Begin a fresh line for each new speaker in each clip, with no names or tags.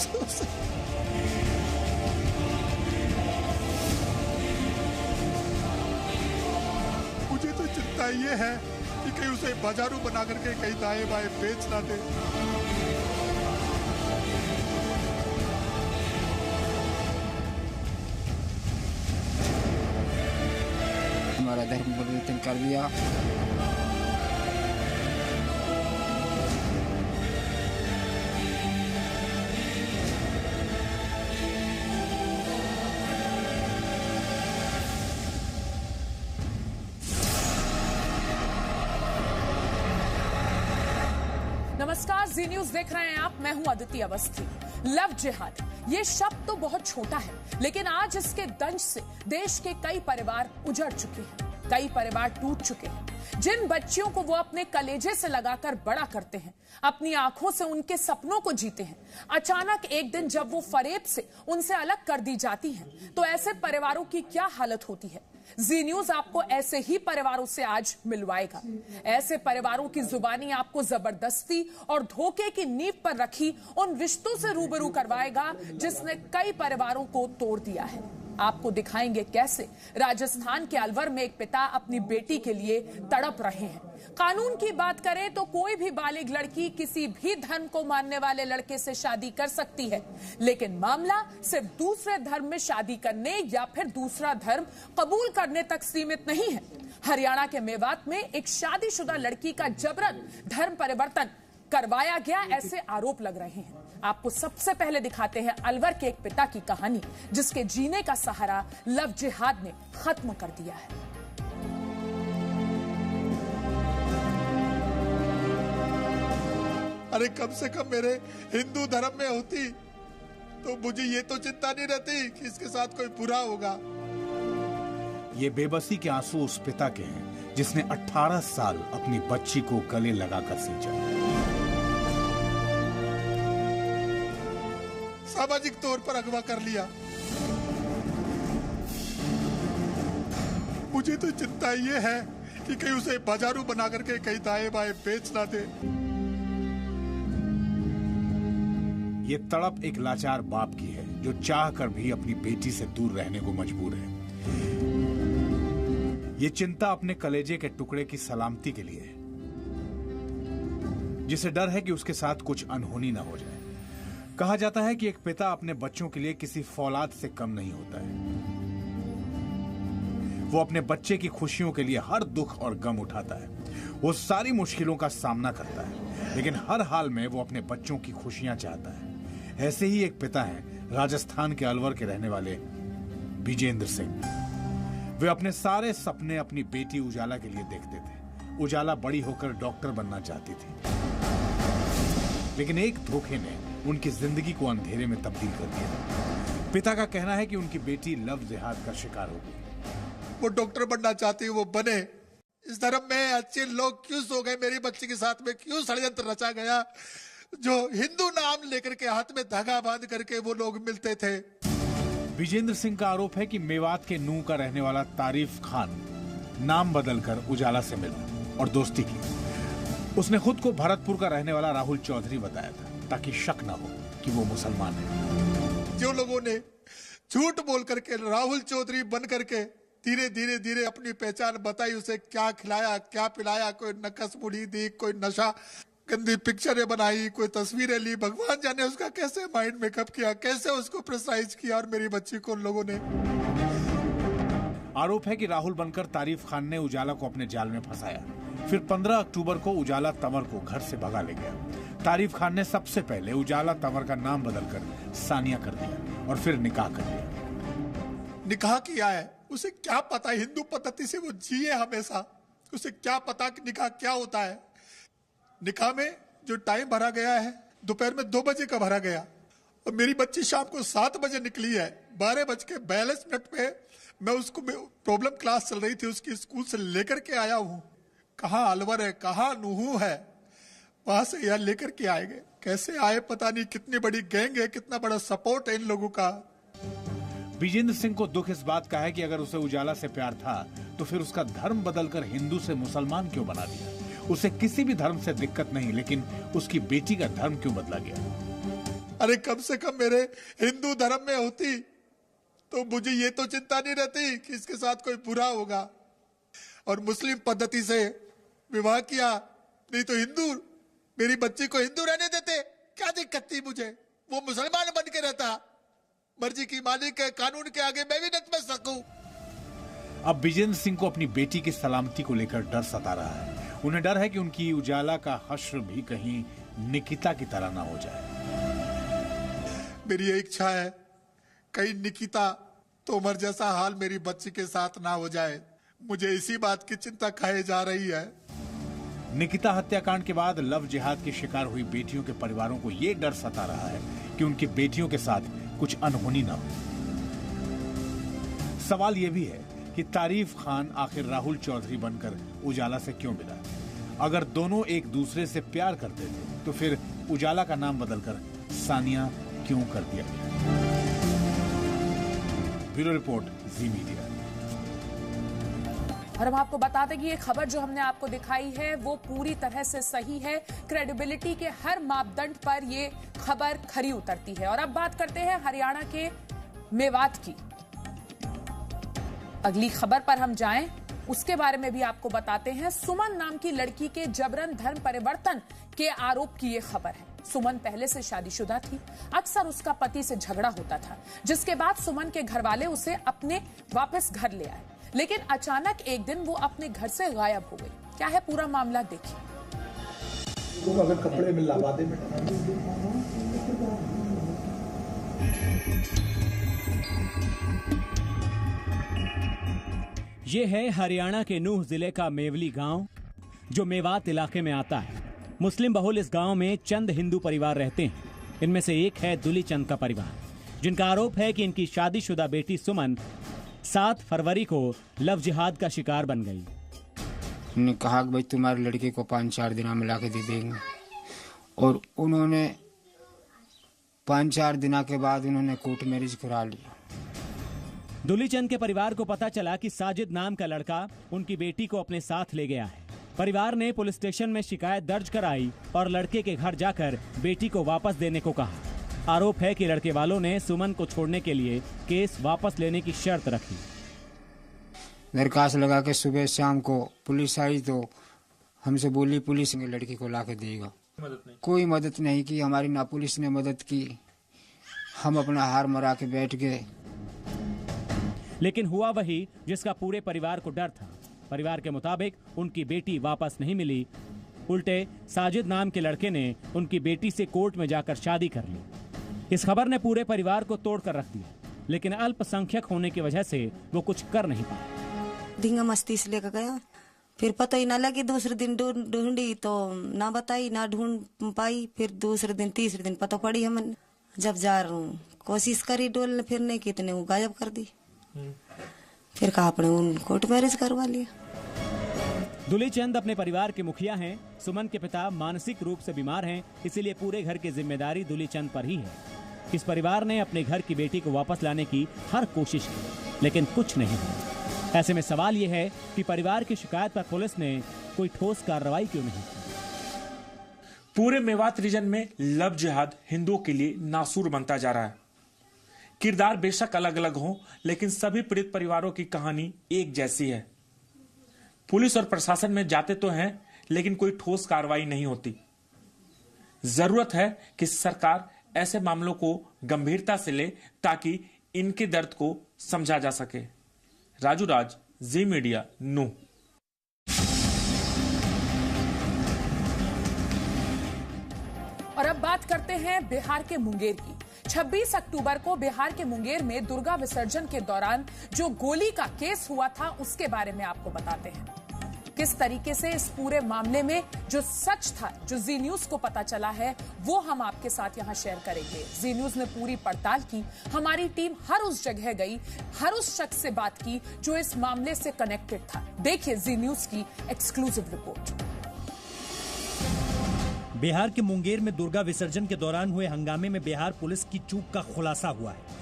अफसोस है। मुझे तो चिंता ये है कि कहीं उसे बाजारू बना करके कहीं दाएं बाएं बेच ना दे।
हमारा धर्म परिवर्तन कर दिया।
नमस्कार, जी न्यूज देख रहे हैं आप। मैं हूं अदिति अवस्थी। लव जिहाद, ये शब्द तो बहुत छोटा है, लेकिन आज इसके दंश से देश के कई परिवार उजड़ चुके हैं, कई परिवार टूट चुके हैं। जिन बच्चियों को वो अपने कलेजे से लगाकर बड़ा करते हैं, अपनी आंखों से उनके सपनों को जीते हैं, अचानक एक दिन जब वो फरेब से उनसे अलग कर दी जाती हैं, तो ऐसे परिवारों की क्या हालत होती है। जी न्यूज आपको ऐसे ही परिवारों से आज मिलवाएगा। ऐसे परिवारों की जुबानी आपको जबरदस्ती और धोखे की नींव पर रखी उन रिश्तों से रूबरू करवाएगा जिसने कई परिवारों को तोड़ दिया है। आपको दिखाएंगे कैसे राजस्थान के अलवर में एक पिता अपनी बेटी के लिए तड़प रहे हैं। कानून की बात करें तो कोई भी बालिग लड़की किसी भी धर्म को मानने वाले लड़के से शादी कर सकती है, लेकिन मामला सिर्फ दूसरे धर्म में शादी करने या फिर दूसरा धर्म कबूल करने तक सीमित नहीं है। हरियाणा के मेवात में एक शादीशुदा लड़की का जबरन धर्म परिवर्तन करवाया गया, ऐसे आरोप लग रहे हैं। आपको सबसे पहले दिखाते हैं अलवर के एक पिता की कहानी, जिसके जीने का सहारा लव जिहाद ने खत्म कर दिया है।
अरे कम से कम मेरे हिंदू धर्म में होती तो मुझे ये तो चिंता नहीं रहती कि इसके साथ कोई बुरा होगा।
ये बेबसी के आंसू उस पिता के हैं जिसने 18 साल अपनी बच्ची को गले लगाकर सींचा।
सामाजिक तौर पर अगवा कर लिया। मुझे तो चिंता ये है कि कहीं उसे बाजारू बना करके कहीं दाएं बाएं बेच ना दे।
ये तड़प एक लाचार बाप की है जो चाह कर भी अपनी बेटी से दूर रहने को मजबूर है। ये चिंता अपने कलेजे के टुकड़े की सलामती के लिए है, जिसे डर है कि उसके साथ कुछ अनहोनी ना हो जाए। कहा जाता है कि एक पिता अपने बच्चों के लिए किसी फौलाद से कम नहीं होता है। वो अपने बच्चे की खुशियों के लिए हर दुख और गम उठाता है, वो सारी मुश्किलों का सामना करता है, लेकिन हर हाल में वो अपने बच्चों की खुशियां चाहता है। ऐसे ही एक पिता हैं राजस्थान के अलवर के रहने वाले विजेंद्र सिंह। वे अपने सारे सपने अपनी बेटी उजाला के लिए देखते थे। उजाला बड़ी होकर डॉक्टर बनना चाहती थी, लेकिन एक धोखे ने उनकी जिंदगी को अंधेरे में तब्दील कर दिया। पिता का कहना है कि उनकी बेटी लव जिहाद का शिकार हो गई।
वो डॉक्टर बनना चाहती है, वो बने। इस धर्म में अच्छे लोग क्यों सो गए? मेरी बच्ची के साथ में क्यों षड्यंत्र रचा गया? जो हिंदू नाम लेकर के हाथ में धागा बांध करके वो लोग मिलते थे।
विजेंद्र सिंह का आरोप है कि मेवात के नूह का रहने वाला तारीफ खान नाम बदलकर उजाला से मिला और दोस्ती की। उसने खुद को भरतपुर का रहने वाला राहुल चौधरी बताया था, ताकि शक ना हो कि वो मुसलमान है।
जो लोगों ने झूठ बोल करके राहुल चौधरी बन करके धीरे धीरे धीरे अपनी पहचान बताई, उसे क्या खिलाया क्या पिलाया, कोई नकस मुड़ी दी, कोई नशा, गंदी पिक्चरें बनाई, कोई तस्वीरें ली, भगवान जाने उसका कैसे माइंड मेकअप किया, कैसे उसको प्रेसाइज किया, और मेरी बच्ची को उन लोगों ने।
आरोप है कि राहुल बनकर तारीफ खान ने उजाला को अपने जाल में फंसाया। फिर 15 अक्टूबर को उजाला तंवर को घर से भगा ले गया। तारीफ खान ने सबसे पहले उजाला तंवर का नाम बदलकर सानिया कर दिया और फिर निकाह कर दिया।
निकाह किया है, उसे क्या पता हिंदू पद्धति से वो जिए हमेशा, उसे क्या पता कि निकाह क्या होता है। निकाह में जो टाइम भरा गया है दोपहर में 2 बजे का भरा गया, और मेरी बच्ची शाम को 7 बजे निकली है। 12:42 पे मैं उसको, प्रॉब्लम क्लास चल रही थी उसकी, स्कूल से लेकर के आया हूँ। कहाँ अलवर है, कहाँ नूहू है, वहां से यहाँ लेकर के आएंगे। कैसे आए पता नहीं, कितनी बड़ी गैंग है, कितना बड़ा सपोर्ट है इन लोगों का।
विजेंद्र सिंह को दुख इस बात का है कि अगर उसे उजाला से प्यार था तो फिर उसका धर्म बदलकर हिंदू से मुसलमान क्यों बना दिया। उसे किसी भी धर्म से दिक्कत नहीं, लेकिन उसकी बेटी का धर्म क्यों बदला गया।
अरे कम से कम मेरे हिंदू धर्म में होती तो मुझे ये तो चिंता नहीं रहती कि इसके साथ कोई बुरा होगा। और मुस्लिम पद्धति से विवाह किया, नहीं तो हिंदू, मेरी बच्ची को हिंदू रहने देते, क्या दिक्कत थी मुझे? वो मुसलमान बन के रहता, मर्जी की मालिक है, कानून के आगे मैं भी नतमस्तक सकूं।
अब विजेंद्र सिंह को अपनी बेटी की सलामती को लेकर डर सता रहा है। उन्हें डर है कि उनकी उजाला का हश्र भी कहीं निकिता की तरह ना हो जाए।
मेरी ये इच्छा है कहीं निकिता तोमर जैसा हाल मेरी बच्ची के साथ ना हो जाए। मुझे इसी बात की चिंता खाए जा रही है।
निकिता हत्याकांड के बाद लव जिहाद की शिकार हुई बेटियों के परिवारों को यह डर सता रहा है कि उनकी बेटियों के साथ कुछ अनहोनी ना हो। सवाल यह भी है कि तारीफ खान आखिर राहुल चौधरी बनकर उजाला से क्यों मिला? अगर दोनों एक दूसरे से प्यार करते थे तो फिर उजाला का नाम बदलकर सानिया क्यों कर दिया गया? ब्यूरो रिपोर्ट, जी मीडिया।
और हम आपको बता दें कि ये खबर जो हमने आपको दिखाई है वो पूरी तरह से सही है। क्रेडिबिलिटी के हर मापदंड पर ये खबर खरी उतरती है। और अब बात करते हैं हरियाणा के मेवात की। अगली खबर पर हम जाएं, उसके बारे में भी आपको बताते हैं। सुमन नाम की लड़की के जबरन धर्म परिवर्तन के आरोप की ये खबर है। सुमन पहले से शादीशुदा थी। अक्सर उसका पति से झगड़ा होता था, जिसके बाद सुमन के घर वाले उसे अपने वापस घर ले आए। लेकिन अचानक एक दिन वो अपने घर से गायब हो गई। क्या है पूरा मामला, देखिए।
अगर कपड़े में लगा दे
ये है हरियाणा के नूह जिले का मेवली गांव, जो मेवात इलाके में आता है। मुस्लिम बहुल इस गांव में चंद हिंदू परिवार रहते हैं। इनमें से एक है दुलीचंद का परिवार, जिनका आरोप है कि इनकी शादीशुदा बेटी सुमन 7 फरवरी को लव जिहाद का शिकार बन गई।
उन्होंने कहा कि भाई तुम्हारी लड़के को 5-4 दिन में ला के दे देंगे, और उन्होंने 5-4 दिन के बाद उन्होंने कोर्ट मैरिज करा लिया।
दुलीचंद के परिवार को पता चला कि साजिद नाम का लड़का उनकी बेटी को अपने साथ ले गया है। परिवार ने पुलिस स्टेशन में शिकायत दर्ज कराई और लड़के के घर जाकर बेटी को वापस देने को कहा। आरोप है कि लड़के वालों ने सुमन को छोड़ने के लिए केस वापस लेने की शर्त रखी।
दरखास्त लगा के सुबह शाम को पुलिस आई तो हमसे बोली पुलिस ने लड़की को ला के देगा। कोई मदद नहीं की हमारी, ना पुलिस ने मदद की। हम अपना हार मरा के बैठ गए।
लेकिन हुआ वही जिसका पूरे परिवार को डर था। परिवार के मुताबिक उनकी बेटी वापस नहीं मिली। उल्टे साजिद नाम के लड़के ने उनकी बेटी से कोर्ट में जाकर शादी कर ली। इस खबर ने पूरे परिवार को तोड़कर रख दिया, लेकिन अल्पसंख्यक होने की वजह से वो कुछ कर नहीं पाए।
धींगा मस्ती से लेकर गया, फिर पता ही ना लगी। दूसरे दिन ढूंढी तो ना बताई, ना ढूंढ पाई। फिर दूसरे दिन तीसरे दिन पता पड़ी हमें। जब जा रहा हूँ कोशिश करी डोलने फिरने की, इतने वो गायब कर दी। फिर कहा आपने उन कोर्ट मैरिज करवा लिया।
दुलीचंद अपने परिवार के मुखिया हैं। सुमन के पिता मानसिक रूप से बीमार हैं, इसीलिए पूरे घर की जिम्मेदारी दुलीचंद पर ही है। इस परिवार ने अपने घर की बेटी को वापस लाने की हर कोशिश की, लेकिन कुछ नहीं हुआ। ऐसे में सवाल यह है कि परिवार की शिकायत पर पुलिस ने कोई ठोस कार्रवाई क्यों नहीं की।
पूरे मेवात रीजन में लव जिहाद हिंदुओं के लिए नासूर बनता जा रहा है। किरदार बेशक अलग अलग हों, लेकिन सभी पीड़ित परिवारों की कहानी एक जैसी है। पुलिस और प्रशासन में जाते तो हैं, लेकिन कोई ठोस कार्रवाई नहीं होती। जरूरत है कि सरकार ऐसे मामलों को गंभीरता से ले ताकि इनके दर्द को समझा जा सके। राजू राज, जी मीडिया, नूह।
और अब बात करते हैं बिहार के मुंगेर की। 26 अक्टूबर को बिहार के मुंगेर में दुर्गा विसर्जन के दौरान जो गोली का केस हुआ था उसके बारे में आपको बताते हैं। किस तरीके से इस पूरे मामले में जो सच था, जो जी न्यूज को पता चला है, वो हम आपके साथ यहां शेयर करेंगे। जी न्यूज ने पूरी पड़ताल की। हमारी टीम हर उस जगह गई, हर उस शख्स से बात की जो इस मामले से कनेक्टेड था। देखिए जी न्यूज की एक्सक्लूसिव रिपोर्ट।
बिहार के मुंगेर में दुर्गा विसर्जन के दौरान हुए हंगामे में बिहार पुलिस की चूक का खुलासा हुआ है।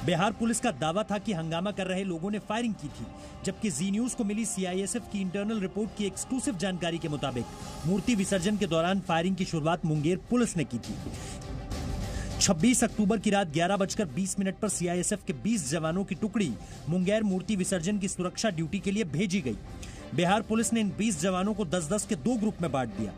बिहार पुलिस का दावा था कि हंगामा कर रहे लोगों ने फायरिंग की थी, जबकि जी न्यूज को मिली सीआईएसएफ की इंटरनल रिपोर्ट की एक्सक्लूसिव जानकारी के मुताबिक मूर्ति विसर्जन के दौरान फायरिंग की शुरुआत मुंगेर पुलिस ने की थी। 26 अक्टूबर की रात 11:20 पर सीआईएसएफ के 20 जवानों की टुकड़ी मुंगेर मूर्ति विसर्जन की सुरक्षा ड्यूटी के लिए भेजी गई। बिहार पुलिस ने इन 20 जवानों को 10-10 के 2 ग्रुप में बांट दिया।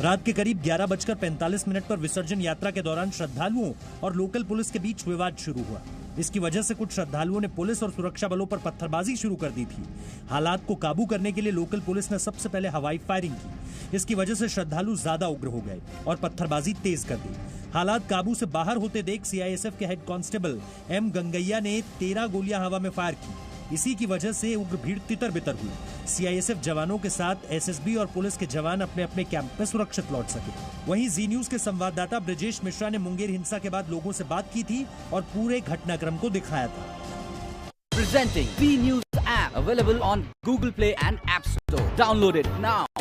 रात के करीब 11:45 पर विसर्जन यात्रा के दौरान श्रद्धालुओं और लोकल पुलिस के बीच विवाद शुरू हुआ। इसकी वजह से कुछ श्रद्धालुओं ने पुलिस और सुरक्षा बलों पर पत्थरबाजी शुरू कर दी थी। हालात को काबू करने के लिए लोकल पुलिस ने सबसे पहले हवाई फायरिंग की। इसकी वजह से श्रद्धालु ज्यादा उग्र हो गए और पत्थरबाजी तेज कर दी। हालात काबू से बाहर होते देख सीआईएसएफ के हेड कांस्टेबल एम गंगैया ने 13 गोलियां हवा में फायर की। इसी की वजह से उग्र भीड़ तितर बितर हुई। सीआईएसएफ जवानों के साथ एसएसबी और पुलिस के जवान अपने अपने कैंप में सुरक्षित लौट सके। वहीं जी न्यूज के संवाददाता ब्रजेश मिश्रा ने मुंगेर हिंसा के बाद लोगों से बात की थी और पूरे घटनाक्रम को दिखाया था।
Presenting V News app available on Google Play and App Store. Download it now.